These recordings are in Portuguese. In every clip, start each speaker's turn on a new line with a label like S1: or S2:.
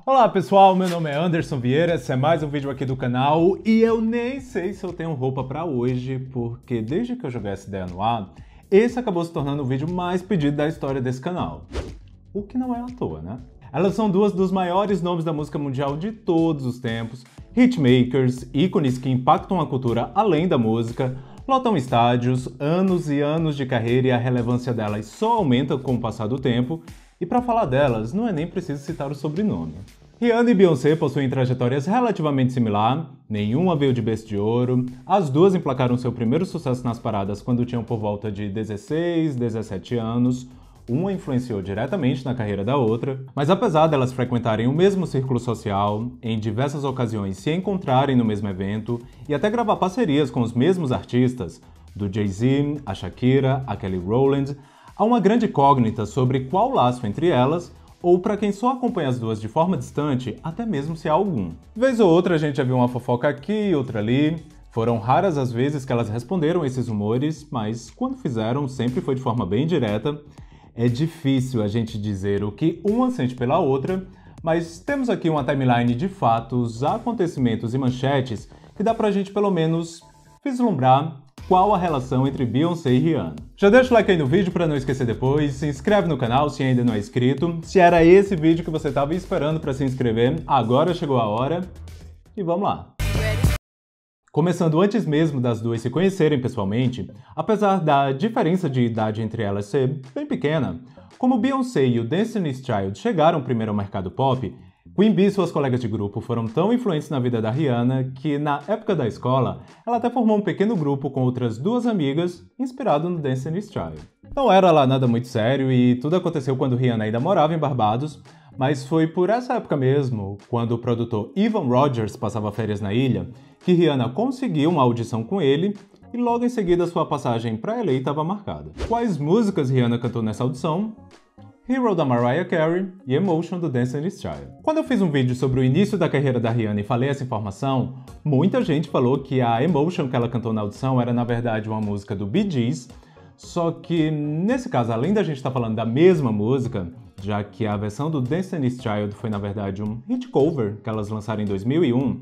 S1: Olá pessoal, meu nome é Anderson Vieira, esse é mais um vídeo aqui do canal e eu nem sei se eu tenho roupa pra hoje, porque desde que eu joguei essa ideia no ar, esse acabou se tornando o vídeo mais pedido da história desse canal. O que não é à toa, né? Elas são duas dos maiores nomes da música mundial de todos os tempos, hitmakers, ícones que impactam a cultura além da música, lotam estádios, anos e anos de carreira e a relevância delas só aumenta com o passar do tempo. E para falar delas, não é nem preciso citar o sobrenome. Rihanna e Beyoncé possuem trajetórias relativamente similares, nenhuma veio de berço de ouro, as duas emplacaram seu primeiro sucesso nas paradas quando tinham por volta de 16, 17 anos, uma influenciou diretamente na carreira da outra, mas apesar delas frequentarem o mesmo círculo social, em diversas ocasiões se encontrarem no mesmo evento e até gravar parcerias com os mesmos artistas, do Jay-Z, a Shakira, a Kelly Rowland, há uma grande incógnita sobre qual laço entre elas, ou para quem só acompanha as duas de forma distante, até mesmo se há algum. Vez ou outra a gente já viu uma fofoca aqui, outra ali. Foram raras as vezes que elas responderam a esses rumores, mas quando fizeram sempre foi de forma bem direta. É difícil a gente dizer o que uma sente pela outra, mas temos aqui uma timeline de fatos, acontecimentos e manchetes que dá pra gente pelo menos vislumbrar qual a relação entre Beyoncé e Rihanna. Já deixa o like aí no vídeo para não esquecer depois, se inscreve no canal se ainda não é inscrito. Se era esse vídeo que você estava esperando para se inscrever, agora chegou a hora e vamos lá! Começando antes mesmo das duas se conhecerem pessoalmente, apesar da diferença de idade entre elas ser bem pequena, como Beyoncé e o Destiny's Child chegaram primeiro ao mercado pop, Queen Bee e suas colegas de grupo foram tão influentes na vida da Rihanna que, na época da escola, ela até formou um pequeno grupo com outras duas amigas, inspirado no Destiny's Child. Não era lá nada muito sério e tudo aconteceu quando Rihanna ainda morava em Barbados, mas foi por essa época mesmo, quando o produtor Evan Rogers passava férias na ilha, que Rihanna conseguiu uma audição com ele e logo em seguida sua passagem para LA estava marcada. Quais músicas Rihanna cantou nessa audição? Hero da Mariah Carey e Emotion do Destiny's Child. Quando eu fiz um vídeo sobre o início da carreira da Rihanna e falei essa informação, muita gente falou que a Emotion que ela cantou na audição era na verdade uma música do Bee Gees, só que nesse caso, além da gente estar falando da mesma música, já que a versão do Destiny's Child foi na verdade um hit cover que elas lançaram em 2001,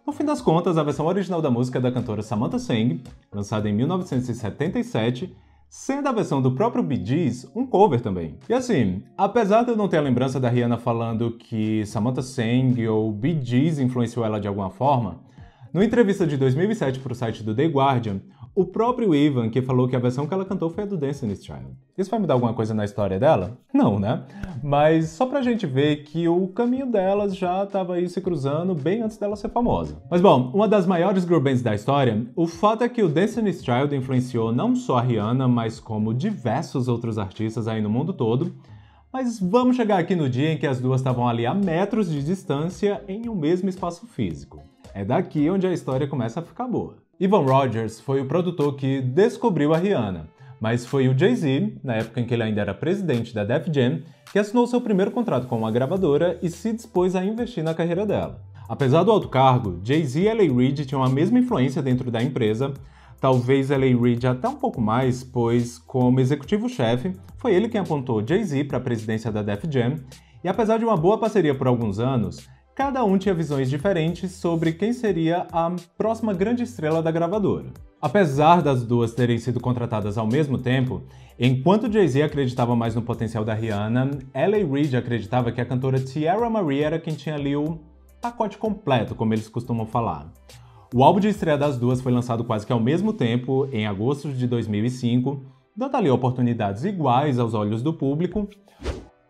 S1: no fim das contas a versão original da música é da cantora Samantha Sang, lançada em 1977, sendo a versão do próprio Bee Gees um cover também. E assim, apesar de eu não ter a lembrança da Rihanna falando que Samantha Sang ou Bee Gees influenciou ela de alguma forma, numa entrevista de 2007 para o site do The Guardian, o próprio Evan que falou que a versão que ela cantou foi a do Destiny's Child. Isso vai mudar alguma coisa na história dela? Não, né? Mas só pra gente ver que o caminho delas já estava aí se cruzando bem antes dela ser famosa. Mas bom, uma das maiores girl bands da história, o fato é que o Destiny's Child influenciou não só a Rihanna, mas como diversos outros artistas aí no mundo todo. Mas vamos chegar aqui no dia em que as duas estavam ali a metros de distância em um mesmo espaço físico. É daqui onde a história começa a ficar boa. Evan Rogers foi o produtor que descobriu a Rihanna, mas foi o Jay-Z, na época em que ele ainda era presidente da Def Jam, que assinou seu primeiro contrato com uma gravadora e se dispôs a investir na carreira dela. Apesar do alto cargo, Jay-Z e L.A. Reid tinham a mesma influência dentro da empresa, talvez L.A. Reid até um pouco mais, pois, como executivo-chefe, foi ele quem apontou Jay-Z para a presidência da Def Jam, e apesar de uma boa parceria por alguns anos, cada um tinha visões diferentes sobre quem seria a próxima grande estrela da gravadora. Apesar das duas terem sido contratadas ao mesmo tempo, enquanto Jay-Z acreditava mais no potencial da Rihanna, L.A. Reid acreditava que a cantora Tierra Marie era quem tinha ali o pacote completo, como eles costumam falar. O álbum de estreia das duas foi lançado quase que ao mesmo tempo, em agosto de 2005, dando ali oportunidades iguais aos olhos do público,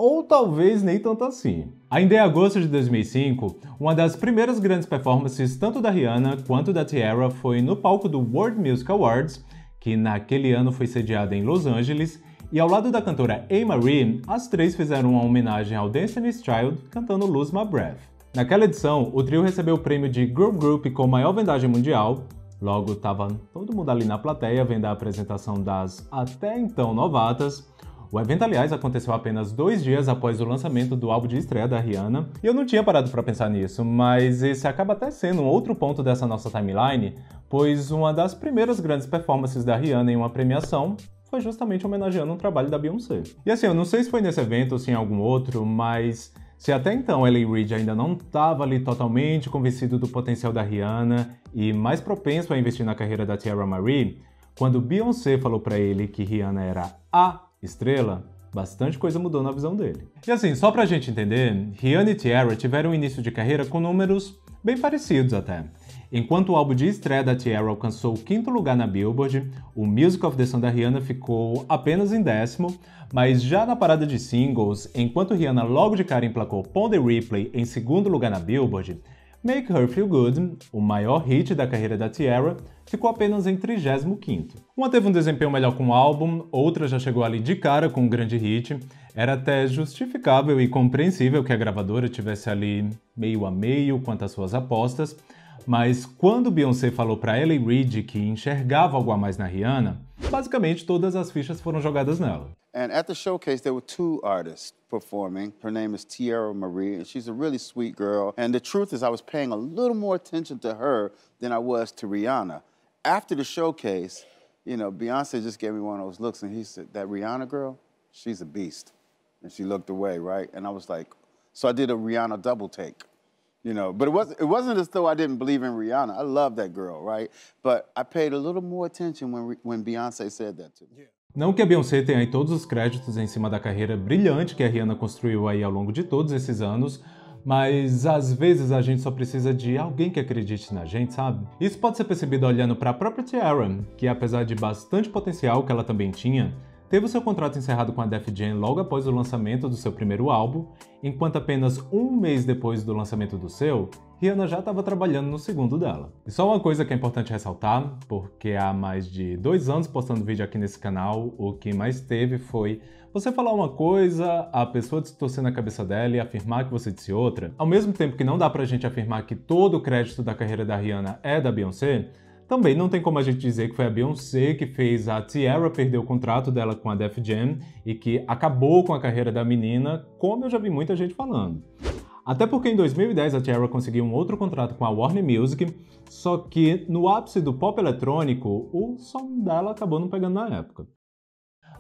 S1: ou talvez nem tanto assim. Ainda em agosto de 2005, uma das primeiras grandes performances tanto da Rihanna quanto da Tierra foi no palco do World Music Awards, que naquele ano foi sediado em Los Angeles, e ao lado da cantora A-Marie, as três fizeram uma homenagem ao Destiny's Child cantando Lose My Breath. Naquela edição, o trio recebeu o prêmio de Girl Group com maior vendagem mundial, logo estava todo mundo ali na plateia vendo a apresentação das até então novatas. O evento, aliás, aconteceu apenas 2 dias após o lançamento do álbum de estreia da Rihanna, e eu não tinha parado para pensar nisso, mas esse acaba até sendo um outro ponto dessa nossa timeline, pois uma das primeiras grandes performances da Rihanna em uma premiação foi justamente homenageando um trabalho da Beyoncé. E assim, eu não sei se foi nesse evento ou se em algum outro, mas Se até então L.A. Reid ainda não estava ali totalmente convencido do potencial da Rihanna e mais propenso a investir na carreira da Tierra Marie, quando Beyoncé falou para ele que Rihanna era a estrela, bastante coisa mudou na visão dele. E assim, só pra gente entender, Rihanna e Tierra tiveram um início de carreira com números bem parecidos até. Enquanto o álbum de estreia da Tierra alcançou o 5º lugar na Billboard, o Music of the Sun da Rihanna ficou apenas em 10º, mas já na parada de singles, enquanto Rihanna logo de cara emplacou Pon the Replay em 2º lugar na Billboard, Make Her Feel Good, o maior hit da carreira da Tierra, ficou apenas em 35º. Uma teve um desempenho melhor com o álbum, outra já chegou ali de cara com um grande hit. Era até justificável e compreensível que a gravadora tivesse ali meio a meio quanto às suas apostas, mas quando Beyoncé falou para L.A. Reid que enxergava algo a mais na Rihanna, basicamente todas as fichas foram jogadas nela.
S2: And at the showcase, there were 2 artists performing. Her name is Tierra Marie, and she's a really sweet girl. And the truth is, I was paying a little more attention to her than I was to Rihanna. After the showcase, you know, Beyonce just gave me one of those looks, and he said, "That Rihanna girl, she's a beast." And she looked away, right? And I was like, so I did a Rihanna double take. You know, but it wasn't as though I didn't believe in Rihanna. I love that girl, right? But I paid a little more attention when Beyonce said that to me.
S1: Não que a Beyoncé tenha aí todos os créditos em cima da carreira brilhante que a Rihanna construiu aí ao longo de todos esses anos, mas às vezes a gente só precisa de alguém que acredite na gente, sabe? Isso pode ser percebido olhando para a própria Tierra, que apesar de bastante potencial que ela também tinha, teve o seu contrato encerrado com a Def Jam logo após o lançamento do seu primeiro álbum, enquanto apenas um mês depois do lançamento do seu, Rihanna já estava trabalhando no segundo dela. E só uma coisa que é importante ressaltar, porque há mais de 2 anos postando vídeo aqui nesse canal, o que mais teve foi você falar uma coisa, a pessoa distorcer na cabeça dela e afirmar que você disse outra. Ao mesmo tempo que não dá pra gente afirmar que todo o crédito da carreira da Rihanna é da Beyoncé, também não tem como a gente dizer que foi a Beyoncé que fez a Tierra perder o contrato dela com a Def Jam e que acabou com a carreira da menina, como eu já vi muita gente falando. Até porque em 2010 a Tierra conseguiu um outro contrato com a Warner Music, só que no ápice do pop eletrônico, o som dela acabou não pegando na época.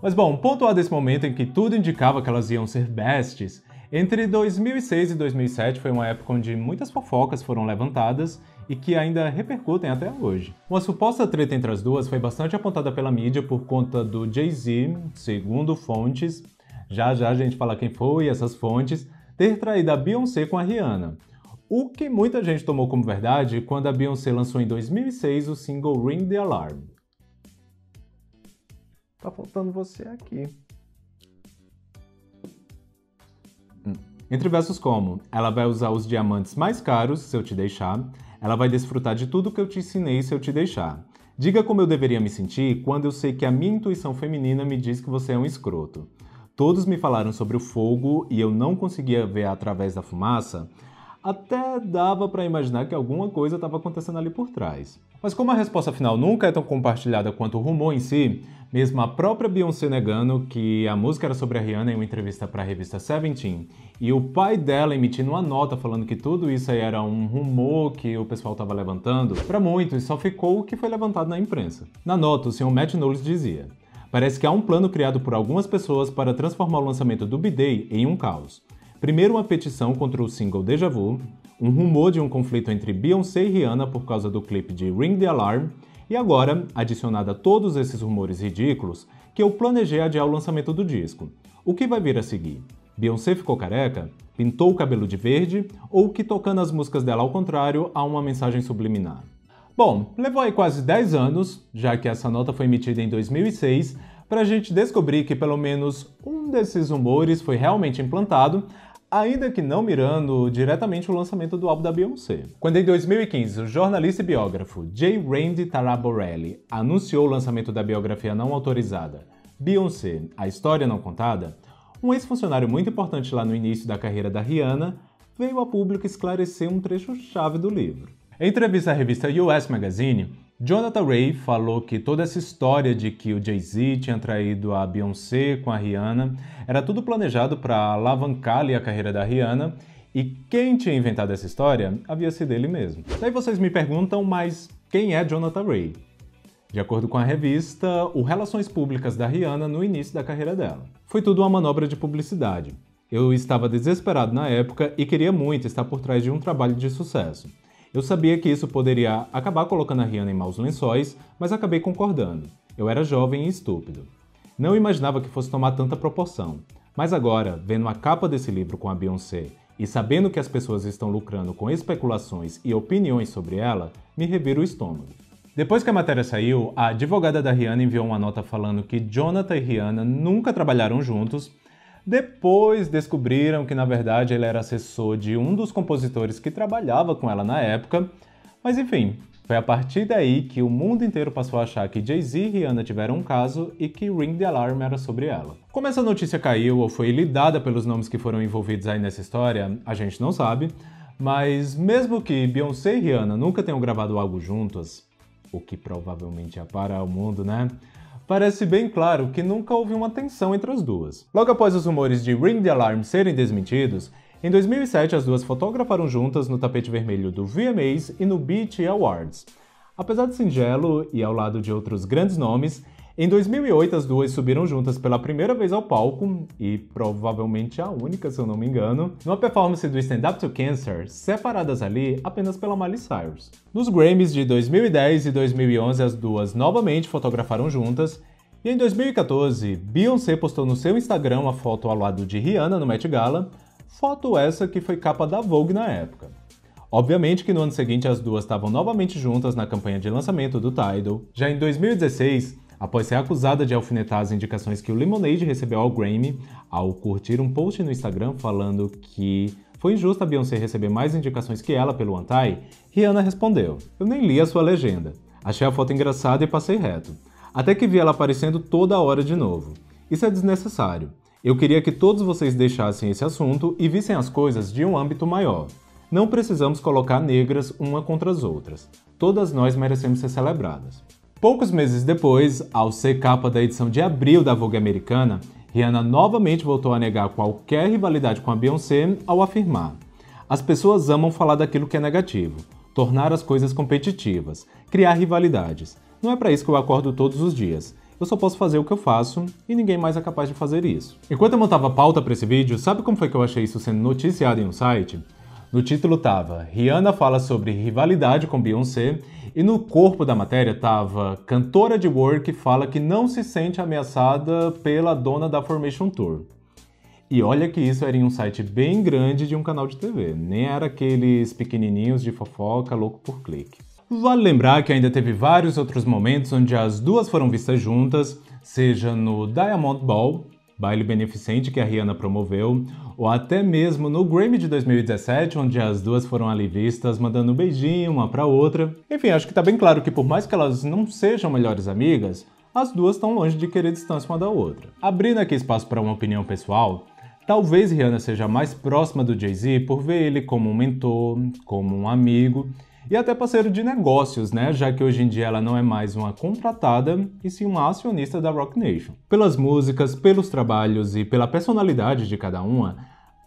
S1: Mas bom, pontuar desse momento em que tudo indicava que elas iam ser besties, entre 2006 e 2007 foi uma época onde muitas fofocas foram levantadas e que ainda repercutem até hoje. Uma suposta treta entre as duas foi bastante apontada pela mídia por conta do Jay-Z, segundo fontes, já a gente fala quem foi essas fontes, ter traído a Beyoncé com a Rihanna. O que muita gente tomou como verdade quando a Beyoncé lançou em 2006 o single Ring the Alarm. Tá faltando você aqui. Entre versos como, ela vai usar os diamantes mais caros se eu te deixar, ela vai desfrutar de tudo que eu te ensinei se eu te deixar. Diga como eu deveria me sentir quando eu sei que a minha intuição feminina me diz que você é um escroto. Todos me falaram sobre o fogo e eu não conseguia ver através da fumaça. Até dava pra imaginar que alguma coisa estava acontecendo ali por trás. Mas como a resposta final nunca é tão compartilhada quanto o rumor em si, mesmo a própria Beyoncé negando que a música era sobre a Rihanna em uma entrevista para a revista Seventeen, e o pai dela emitindo uma nota falando que tudo isso aí era um rumor que o pessoal estava levantando, para muitos só ficou o que foi levantado na imprensa. Na nota, o Sr. Matt Knowles dizia: "Parece que há um plano criado por algumas pessoas para transformar o lançamento do B-Day em um caos. Primeiro uma petição contra o single Deja Vu, um rumor de um conflito entre Beyoncé e Rihanna por causa do clipe de Ring the Alarm, e agora, adicionado a todos esses rumores ridículos, que eu planejei adiar o lançamento do disco. O que vai vir a seguir? Beyoncé ficou careca? Pintou o cabelo de verde? Ou que tocando as músicas dela ao contrário há uma mensagem subliminar?" Bom, levou aí quase 10 anos, já que essa nota foi emitida em 2006, para a gente descobrir que pelo menos um desses rumores foi realmente implantado, ainda que não mirando diretamente o lançamento do álbum da Beyoncé. Quando em 2015 o jornalista e biógrafo J. Randy Taraborelli anunciou o lançamento da biografia não autorizada Beyoncé, A História Não Contada, um ex-funcionário muito importante lá no início da carreira da Rihanna veio a público esclarecer um trecho-chave do livro. Em entrevista à revista US Magazine, Jonathan Ray falou que toda essa história de que o Jay-Z tinha traído a Beyoncé com a Rihanna era tudo planejado para alavancar ali a carreira da Rihanna, e quem tinha inventado essa história havia sido ele mesmo. Daí vocês me perguntam, mas quem é Jonathan Ray? De acordo com a revista, o Relações Públicas da Rihanna no início da carreira dela. Foi tudo uma manobra de publicidade. Eu estava desesperado na época e queria muito estar por trás de um trabalho de sucesso. Eu sabia que isso poderia acabar colocando a Rihanna em maus lençóis, mas acabei concordando. Eu era jovem e estúpido. Não imaginava que fosse tomar tanta proporção. Mas agora, vendo a capa desse livro com a Beyoncé e sabendo que as pessoas estão lucrando com especulações e opiniões sobre ela, me revira o estômago. Depois que a matéria saiu, a advogada da Rihanna enviou uma nota falando que Jonathan e Rihanna nunca trabalharam juntos. Depois descobriram que, na verdade, ele era assessor de um dos compositores que trabalhava com ela na época. Mas enfim, foi a partir daí que o mundo inteiro passou a achar que Jay-Z e Rihanna tiveram um caso e que Ring the Alarm era sobre ela. Como essa notícia caiu ou foi lidada pelos nomes que foram envolvidos aí nessa história, a gente não sabe. Mas mesmo que Beyoncé e Rihanna nunca tenham gravado algo juntas, o que provavelmente ia parar o mundo, né? Parece bem claro que nunca houve uma tensão entre as duas. Logo após os rumores de Ring the Alarm serem desmentidos, em 2007 as duas fotografaram juntas no tapete vermelho do VMAs e no BET Awards. Apesar de singelo e ao lado de outros grandes nomes, em 2008 as duas subiram juntas pela primeira vez ao palco, e provavelmente a única, se eu não me engano, numa performance do Stand Up to Cancer, separadas ali apenas pela Miley Cyrus. Nos Grammys de 2010 e 2011 as duas novamente fotografaram juntas, e em 2014 Beyoncé postou no seu Instagram uma foto ao lado de Rihanna no Met Gala, foto essa que foi capa da Vogue na época. Obviamente que no ano seguinte as duas estavam novamente juntas na campanha de lançamento do Tidal. Já em 2016, após ser acusada de alfinetar as indicações que o Lemonade recebeu ao Grammy, ao curtir um post no Instagram falando que foi injusto a Beyoncé receber mais indicações que ela pelo Anti, Rihanna respondeu: "Eu nem li a sua legenda. Achei a foto engraçada e passei reto. Até que vi ela aparecendo toda hora de novo. Isso é desnecessário. Eu queria que todos vocês deixassem esse assunto e vissem as coisas de um âmbito maior. Não precisamos colocar negras uma contra as outras. Todas nós merecemos ser celebradas." Poucos meses depois, ao ser capa da edição de abril da Vogue americana, Rihanna novamente voltou a negar qualquer rivalidade com a Beyoncé ao afirmar: "As pessoas amam falar daquilo que é negativo, tornar as coisas competitivas, criar rivalidades. Não é para isso que eu acordo todos os dias. Eu só posso fazer o que eu faço e ninguém mais é capaz de fazer isso." Enquanto eu montava a pauta para esse vídeo, sabe como foi que eu achei isso sendo noticiado em um site? No título tava "Rihanna fala sobre rivalidade com Beyoncé" e no corpo da matéria tava "Cantora de Work fala que não se sente ameaçada pela dona da Formation Tour." E olha que isso era em um site bem grande de um canal de TV, nem era aqueles pequenininhos de fofoca louco por clique. Vale lembrar que ainda teve vários outros momentos onde as duas foram vistas juntas, seja no Diamond Ball, baile beneficente que a Rihanna promoveu, ou até mesmo no Grammy de 2017, onde as duas foram ali vistas mandando um beijinho uma pra outra. Enfim, acho que tá bem claro que por mais que elas não sejam melhores amigas, as duas estão longe de querer distância uma da outra. Abrindo aqui espaço para uma opinião pessoal, talvez Rihanna seja mais próxima do Jay-Z por ver ele como um mentor, como um amigo, e até parceiro de negócios, né? Já que hoje em dia ela não é mais uma contratada, e sim uma acionista da Roc Nation. Pelas músicas, pelos trabalhos e pela personalidade de cada uma,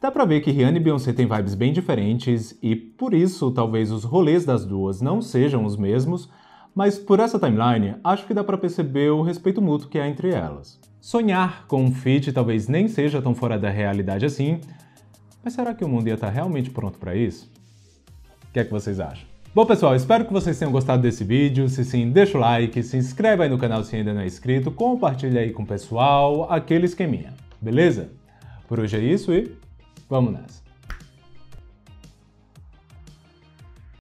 S1: dá pra ver que Rihanna e Beyoncé têm vibes bem diferentes, e por isso talvez os rolês das duas não sejam os mesmos, mas por essa timeline, acho que dá pra perceber o respeito mútuo que há entre elas. Sonhar com um feat talvez nem seja tão fora da realidade assim, mas será que o mundo ia estar realmente pronto pra isso? O que é que vocês acham? Bom pessoal, espero que vocês tenham gostado desse vídeo. Se sim, deixa o like, se inscreve aí no canal se ainda não é inscrito, compartilha aí com o pessoal, aquele esqueminha, beleza? Por hoje é isso e vamos nessa!